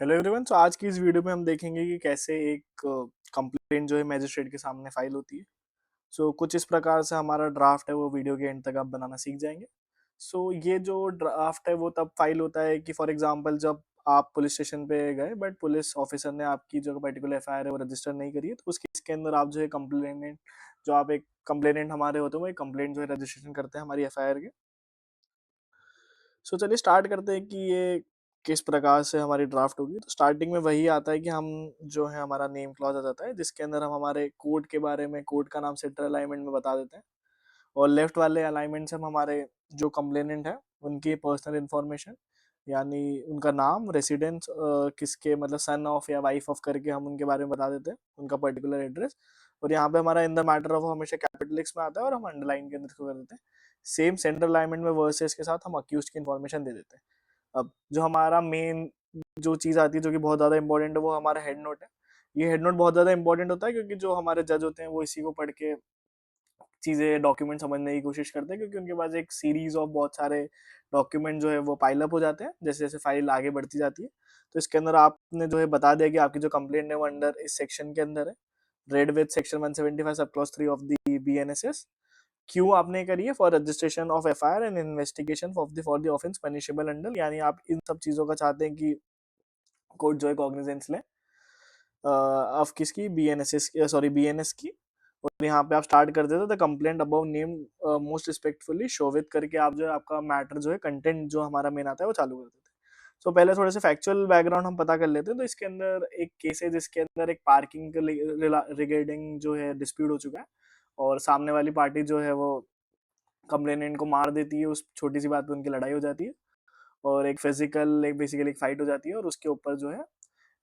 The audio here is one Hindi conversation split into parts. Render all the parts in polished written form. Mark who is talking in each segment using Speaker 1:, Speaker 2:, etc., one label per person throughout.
Speaker 1: Hello everyone. तो आज की इस वीडियो में हम देखेंगे कि कैसे एक कंप्लेंट जो है मैजिस्ट्रेट के सामने फाइल होती है। कुछ इस प्रकार से हमारा ड्राफ्ट है वो वीडियो के एंड तक आप बनाना सीख जाएंगे। ये जो ड्राफ्ट है वो तब फाइल होता है कि फॉर एग्जांपल जब आप पुलिस स्टेशन पे गए बट पुलिस ऑफिसर ने आपकी जो पर्टिकुलर एफआईआर है वो रजिस्टर नहीं करी है, तो उस केस के अंदर आप जो है कंप्लेनेंट जो आप एक कंप्लेनेंट हमारे होते हैं वो एक कंप्लेंट जो है रजिस्ट्रेशन करते हैं हमारी एफआईआर के। चलिए स्टार्ट करते हैं कि ये किस प्रकार से हमारी ड्राफ्ट होगी। तो स्टार्टिंग में वही आता है कि हम जो है हमारा नेम क्लॉज आ जाता है जिसके अंदर हम हमारे कोड के बारे में, कोड का नाम सेंटर अलाइनमेंट में बता देते हैं। और लेफ्ट वाले अलाइनमेंट से हम हमारे जो कंप्लेनेंट है उनकी पर्सनल इंफॉर्मेशन, यानी उनका नाम, रेसिडेंस, किसके मतलब सन ऑफ या वाइफ ऑफ करके हम उनके बारे में बता देते हैं, उनका पर्टिकुलर एड्रेस। और यहाँ पे हमारा इन द मैटर ऑफ हमेशा कैपिटल एक्स में आता है और हम अंडरलाइन के अंदर इसको कर देते हैं। सेम सेंट्रल अलाइनमेंट में वर्सेस के साथ हम अक्यूज की इन्फॉर्मेशन दे देते हैं। अब जो हमारा मेन जो चीज आती है जो कि बहुत ज्यादा इंपॉर्टेंट है वो हमारा हेड नोट है। ये हेड नोट बहुत ज्यादा इंपॉर्टेंट होता है क्योंकि जो हमारे जज होते हैं वो इसी को पढ़ के चीजें डॉक्यूमेंट समझने की कोशिश करते हैं, क्योंकि उनके पास एक सीरीज ऑफ बहुत सारे डॉक्यूमेंट जो है वो पाइल अप हो जाते हैं जैसे जैसे फाइल आगे बढ़ती जाती है। तो इसके अंदर आपने जो है बता दिया कि आपकी जो कंप्लेंट है वो अंडर इस सेक्शन के अंदर है, read with section 175 sub clause 3 of the BNSS. क्यों आपने करी है? For registration of FIR and investigation for the offence punishable under, यानी आप इन सब चीजों का चाहते हैं कि कोर्ट जो है कॉग्निजेंस ले ऑफ किसकी, बीएनएसएस, सॉरी बीएनएस की। और यहाँ पे आप स्टार्ट कर देते the complaint about name most respectfully शोवित करके आप जो है आपका मैटर जो है कंटेंट जो हमारा मेन आता है वो चालू कर देते हैं। पहले थोड़े से फैक्चुअल बैकग्राउंड हम पता कर लेते हैं। तो इसके अंदर एक केस है जिसके अंदर एक पार्किंग के रिगार्डिंग जो है डिस्प्यूट हो चुका है और सामने वाली पार्टी जो है वो कंप्लेनेंट को मार देती है। उस छोटी सी बात पे उनकी लड़ाई हो जाती है और एक फिजिकल एक बेसिकली एक फाइट हो जाती है और उसके ऊपर जो है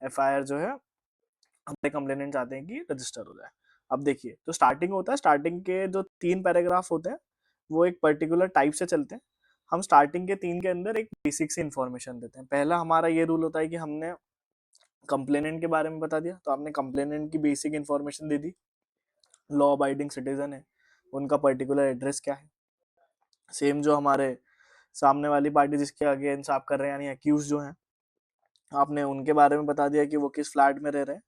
Speaker 1: एफआईआर जो है हमारे कंप्लेनेंट चाहते हैं कि रजिस्टर हो जाए। अब देखिए तो स्टार्टिंग होता है, स्टार्टिंग के जो 3 पैराग्राफ होते हैं वो एक पर्टिकुलर टाइप से चलते हैं। हम स्टार्टिंग के 3 के अंदर एक बेसिक सी इन्फॉर्मेशन देते हैं। पहला हमारा ये रूल होता है कि हमने कंप्लेनेंट के बारे में बता दिया, तो आपने कंप्लेनेंट की बेसिक इन्फॉर्मेशन दे दी, लॉ अबाइडिंग सिटीजन है, उनका पर्टिकुलर एड्रेस क्या है। सेम जो हमारे सामने वाली पार्टी जिसके अगेंस्ट आप कर रहे हैं यानी अक्यूज जो है, आपने उनके बारे में बता दिया कि वो किस फ्लैट में रह रहे हैं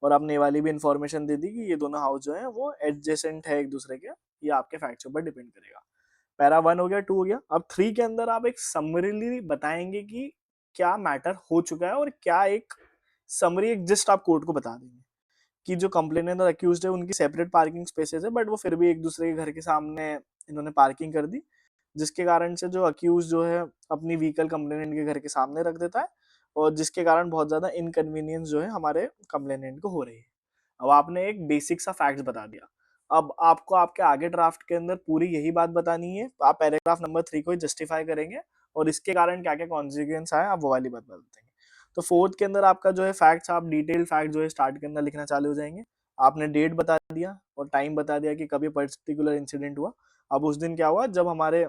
Speaker 1: और आपने ये वाली भी इन्फॉर्मेशन दे दी कि ये दोनों हाउस जो है वो एडजेसेंट है एक दूसरे के। ये आपके फैक्ट्स के ऊपर डिपेंड करेगा। पैरा 1 हो गया, 2 हो गया। अब 3 के अंदर आप एक समरीली बताएंगे कि क्या मैटर हो चुका है और क्या एक समरी एक जस्ट आप कोर्ट को बता देंगे कि जो कंप्लेनेंट और अक्यूज्ड है उनकी सेपरेट पार्किंग स्पेसेस है बट वो फिर भी एक दूसरे के घर के सामने इन्होंने पार्किंग कर दी, जिसके कारण से जो अक्यूज जो है अपनी व्हीकल कंप्लेनेंट के घर के सामने रख देता है और जिसके कारण बहुत ज्यादा इनकन्वीनियंस जो है हमारे कंप्लेनेंट को हो रही है। अब आपने एक बेसिक सा फैक्ट बता दिया। अब आपको आपके आगे ड्राफ्ट के अंदर पूरी यही बात बतानी है। आप पैराग्राफ नंबर 3 को जस्टिफाई करेंगे और इसके कारण क्या क्या कॉन्सिक्वेंस आए आप वो वाली बात बता देंगे। तो फोर्थ के अंदर आपका जो है फैक्ट्स, आप डिटेल फैक्ट जो है स्टार्ट के अंदर लिखना चालू हो जाएंगे। आपने डेट बता दिया और टाइम बता दिया कि कभी पर्टिकुलर इंसिडेंट हुआ। अब उस दिन क्या हुआ, जब हमारे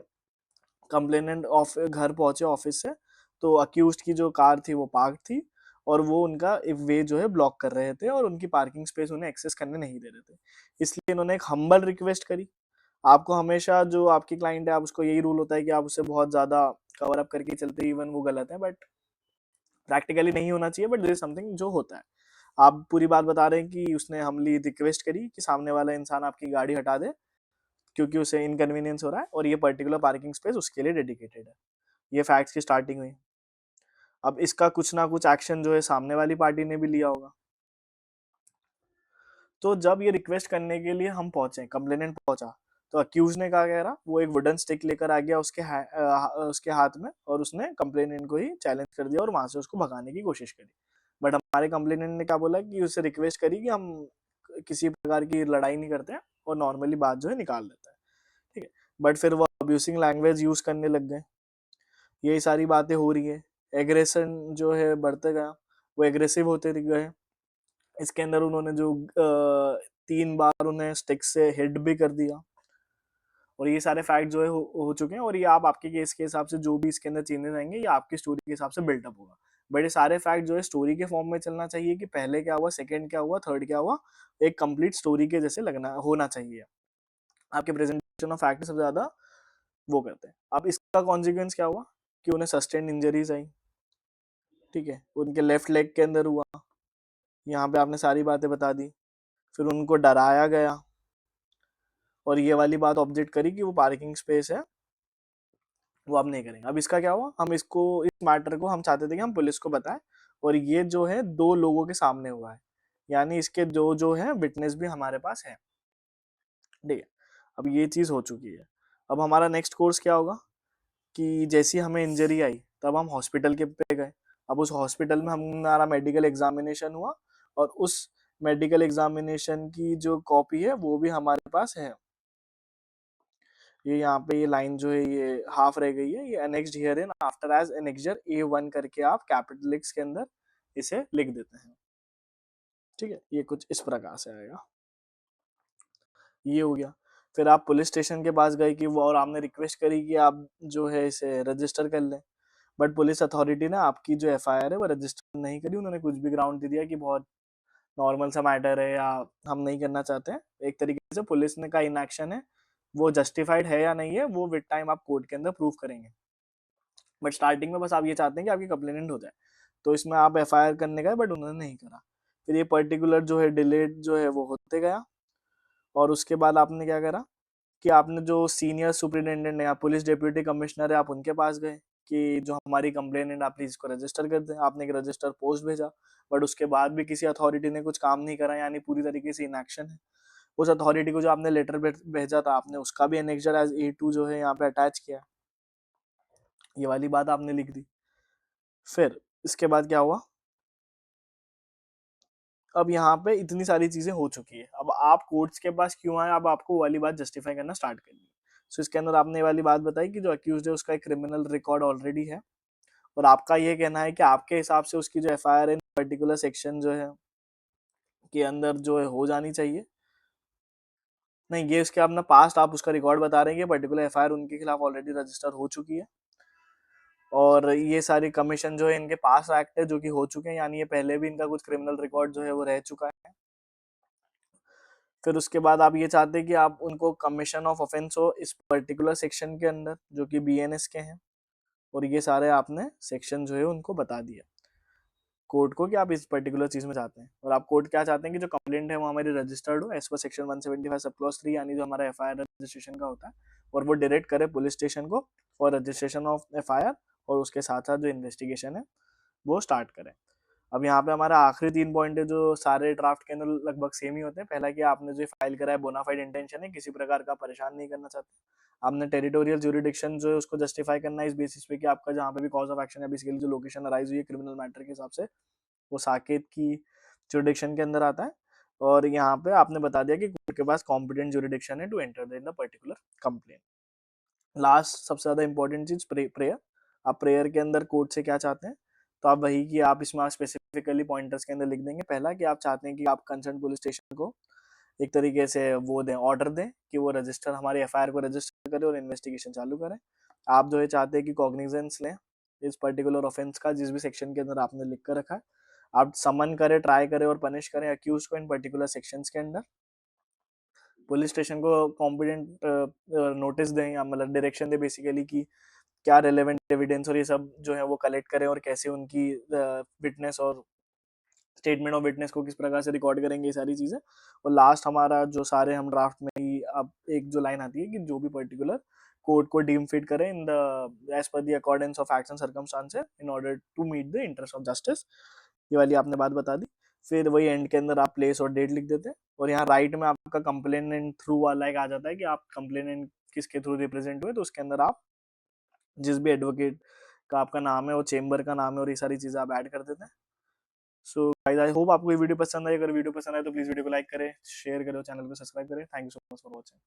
Speaker 1: कंप्लेनेंट ऑफ घर पहुंचे ऑफिस से, तो अक्यूज्ड की जो कार थी वो पार्क थी और वो उनका वे जो है ब्लॉक कर रहे थे और उनकी पार्किंग स्पेस उन्हें एक्सेस करने नहीं दे रहे थे। इसलिए इन्होंने एक हम्बल रिक्वेस्ट करी। आपको हमेशा जो आपकी क्लाइंट है आप उसको यही रूल होता है कि आप उसे बहुत ज्यादा कवर अप करके चलते, इवन वो गलत है बट प्रैक्टिकली नहीं होना चाहिए, बट देयर इज समथिंग जो होता है। आप पूरी बात बता रहे हैं कि उसने हमली रिक्वेस्ट करी कि सामने वाला इंसान आपकी गाड़ी हटा दे क्योंकि उसे इनकन्वीनियंस हो रहा है और ये पर्टिकुलर पार्किंग स्पेस उसके लिए डेडिकेटेड है। ये फैक्ट्स की स्टार्टिंग हुई। अब इसका कुछ ना कुछ एक्शन जो है सामने वाली पार्टी ने भी लिया होगा। तो जब ये रिक्वेस्ट करने के लिए हम पहुंचे, कंप्लेनेंट पहुंचा, तो अक्यूज ने कहा, कह रहा वो एक वुडन स्टिक लेकर आ गया उसके हाथ में और उसने कंप्लेनेंट को ही चैलेंज कर दिया और वहां से उसको भगाने की कोशिश करी। बट हमारे कंप्लेनेंट ने क्या बोला कि उसे रिक्वेस्ट करी कि हम किसी प्रकार की लड़ाई नहीं करते हैं और नॉर्मली बात जो है निकाल लेते हैं, ठीक है। बट फिर वो अब्यूसिंग लैंग्वेज यूज करने लग गए। यही सारी बातें हो रही है, एग्रेशन जो है बढ़ते गया, वो एग्रेसिव होते गए। इसके अंदर उन्होंने जो 3 बार उन्हें स्टिक से हिट भी कर दिया और ये सारे फैक्ट जो है हो चुके हैं और ये आप आपके केस के हिसाब से जो भी इसके अंदर चेंजेस आएंगे ये आपकी स्टोरी के हिसाब से बिल्डअप होगा। बट ये सारे फैक्ट जो है स्टोरी के फॉर्म में चलना चाहिए कि पहले क्या हुआ, सेकंड क्या हुआ, थर्ड क्या हुआ, एक कंप्लीट स्टोरी के जैसे लगना होना चाहिए। आपके प्रेजेंटेशन ऑफ फैक्ट सबसे ज्यादा वो करते हैं। अब इसका कॉन्सिक्वेंस क्या हुआ कि उन्हें सस्टेन इंजरीज आई, ठीक है, उनके लेफ्ट लेग के अंदर हुआ, यहाँ पे आपने सारी बातें बता दी, फिर उनको डराया गया और ये वाली बात ऑब्जेक्ट करी कि वो पार्किंग स्पेस है वो आप नहीं करेंगे। अब इसका क्या हुआ, हम इसको इस मैटर को हम चाहते थे कि हम पुलिस को बताएं, और ये जो है 2 लोगों के सामने हुआ है, यानी इसके दो जो है विटनेस भी हमारे पास है। ठीक है, अब ये चीज हो चुकी है। अब हमारा नेक्स्ट कोर्स क्या होगा कि जैसी हमें इंजरी आई तब हम हॉस्पिटल के पे गए। अब उस हॉस्पिटल में हमारा मेडिकल एग्जामिनेशन हुआ, और उस मेडिकल एग्जामिनेशन की जो कॉपी है वो भी हमारे पास है। ये यहाँ पे ये लाइन जो है ये हाफ रह गई है, ये annexed hereinafter as annexure A1 करके आप कैपिटल एक्स के अंदर इसे लिख देते हैं। ठीक है, ये कुछ इस प्रकार से आएगा। ये हो गया। फिर आप पुलिस स्टेशन के पास गए कि वो, और आपने रिक्वेस्ट करी कि आप जो है इसे रजिस्टर कर लें, बट पुलिस अथॉरिटी ने आपकी जो FIR है वो रजिस्टर नहीं करी। उन्होंने कुछ भी ग्राउंड दे दिया कि बहुत नॉर्मल सा मैटर है या हम नहीं करना चाहते हैं। एक तरीके से पुलिस ने का इनएक्शन है, वो जस्टिफाइड है या नहीं है वो विद टाइम आप कोर्ट के अंदर प्रूव करेंगे, बट स्टार्टिंग में बस आप ये चाहते हैं कि आपकी कंप्लेनेंट हो जाए, तो इसमें आप FIR करने गए बट उन्होंने नहीं करा। फिर ये पर्टिकुलर जो है डिलेड जो है वो होते गया, और उसके बाद आपने क्या करा कि आपने जो सीनियर सुपरिटेंडेंट है या पुलिस डेप्यूटी कमिश्नर है आप उनके पास गए कि जो हमारी कंप्लेन है आप प्लीज इसको रजिस्टर कर दें। आपने एक रजिस्टर पोस्ट भेजा, बट उसके बाद भी किसी अथॉरिटी ने कुछ काम नहीं करा, यानी पूरी तरीके से इनएक्शन है। उस अथॉरिटी को जो आपने लेटर भेजा था आपने उसका भी एनेक्सर एज A2 जो है यहाँ पे अटैच किया, ये वाली बात आपने लिख दी। फिर इसके बाद क्या हुआ, अब यहाँ पे इतनी सारी चीजें हो चुकी है, अब आप कोर्ट्स के पास क्यों आए, अब आपको वाली बात जस्टिफाई करना स्टार्ट करनी। सो इसके अंदर आपने ये वाली बात बताई कि जो अक्यूज है उसका एक क्रिमिनल रिकॉर्ड ऑलरेडी है, और आपका ये कहना है कि आपके हिसाब से उसकी जो FIR इन पर्टिकुलर सेक्शन जो है के अंदर जो है हो जानी चाहिए। नहीं, ये उसके अपना पास्ट आप उसका रिकॉर्ड बता रहे हैं कि पर्टिकुलर FIR उनके खिलाफ ऑलरेडी रजिस्टर हो चुकी है, और ये सारी कमीशन जो है इनके पास एक्ट है जो कि हो चुके हैं, यानी ये पहले भी इनका कुछ क्रिमिनल रिकॉर्ड जो है वो रह चुका है। फिर उसके बाद आप ये चाहते हैं कि आप उनको कमीशन ऑफ ऑफेंस हो इस पर्टिकुलर सेक्शन के अंदर जो कि BNS के हैं, और ये सारे आपने सेक्शन जो है उनको बता दिया कोर्ट को कि आप इस पर्टिकुलर चीज में चाहते हैं, और आप कोर्ट क्या चाहते हैं कि जो कंप्लेंट है वो हमारी रजिस्टर्ड हो as per section 175 sub clause 3, यानी जो हमारा FIR रजिस्ट्रेशन का होता है, और वो डायरेक्ट करे पुलिस स्टेशन को फॉर रजिस्ट्रेशन ऑफ FIR, और उसके साथ साथ जो इन्वेस्टिगेशन है वो स्टार्ट करें। अब यहाँ पे हमारा आखिरी 3 पॉइंट है जो सारे ड्राफ्ट के अंदर लगभग सेम ही होते हैं। पहला कि आपने जो फाइल करा है बोनाफाइड इंटेंशन है, किसी प्रकार का परेशान नहीं करना चाहते। आपने टेरिटोरियल ज्यूरिडिक्शन जो है उसको जस्टिफाई करना है इस बेसिस पे कि आपका जहाँ पे भी कॉज ऑफ एक्शन है बेसिकली जो लोकेशन अराइज हुई है क्रिमिनल मैटर के हिसाब से वो साकेत की ज्यूरिडिक्शन के अंदर आता है, और यहाँ पे आपने बता दिया कि कोर्ट के पास कॉम्पिटेंट ज्यूरिडिक्शन है to enter in the particular complain. Last सबसे ज्यादा इंपॉर्टेंट चीज प्रेयर। आप प्रेयर के अंदर कोर्ट से क्या चाहते हैं, तो आप वही कि आप इसमें स्पेसिफिकली पॉइंटर्स के अंदर लिख देंगे। पहला कि आप चाहते हैं कि आप कंसर्न पुलिस स्टेशन को एक तरीके से वो दें, ऑर्डर दें कि वो रजिस्टर हमारी FIR को रजिस्टर करे और इन्वेस्टिगेशन चालू करें। आप जो है चाहते हैं कि कॉग्निजेंस लें इस पर्टिकुलर ऑफेंस का जिस भी सेक्शन के अंदर आपने लिख कर रखा है। आप समन करें, ट्राई करें और पनिश करें अक्यूज को इन पर्टिकुलर सेक्शंस के अंदर। पुलिस स्टेशन को कॉम्पिटेंट नोटिस दें या मतलब डायरेक्शन दे बेसिकली कि क्या रेलेवेंट एविडेंस और ये सब जो है वो कलेक्ट करें, और कैसे उनकी विटनेस और स्टेटमेंट ऑफ विटनेस को किस प्रकार से रिकॉर्ड करेंगे, ये सारी चीजें। और लास्ट हमारा जो सारे हम ड्राफ्ट में ही अब एक जो लाइन आती है कि जो भी पर्टिकुलर कोर्ट को डीम फिट करें in the as per the accordance of acts and circumstances in order to meet the interest of justice, ये वाली आपने बात बता दी। फिर वही एंड के अंदर आप प्लेस और डेट लिख देते हैं, और यहाँ राइट में आपका कंप्लेनेंट थ्रू वाला एक आ जाता है कि आप कंप्लेनेंट किसके थ्रू रिप्रेजेंट हुए, तो उसके अंदर आप जिस भी एडवोकेट का आपका नाम है और चेंबर का नाम है और ये सारी चीजें आप ऐड कर देते हैं। सो गाइस आई होप आपको ये वीडियो पसंद आई। अगर वीडियो पसंद आए तो प्लीज वीडियो को लाइक करें, शेयर करें और चैनल को सब्सक्राइब करें। Thank you so much for watching.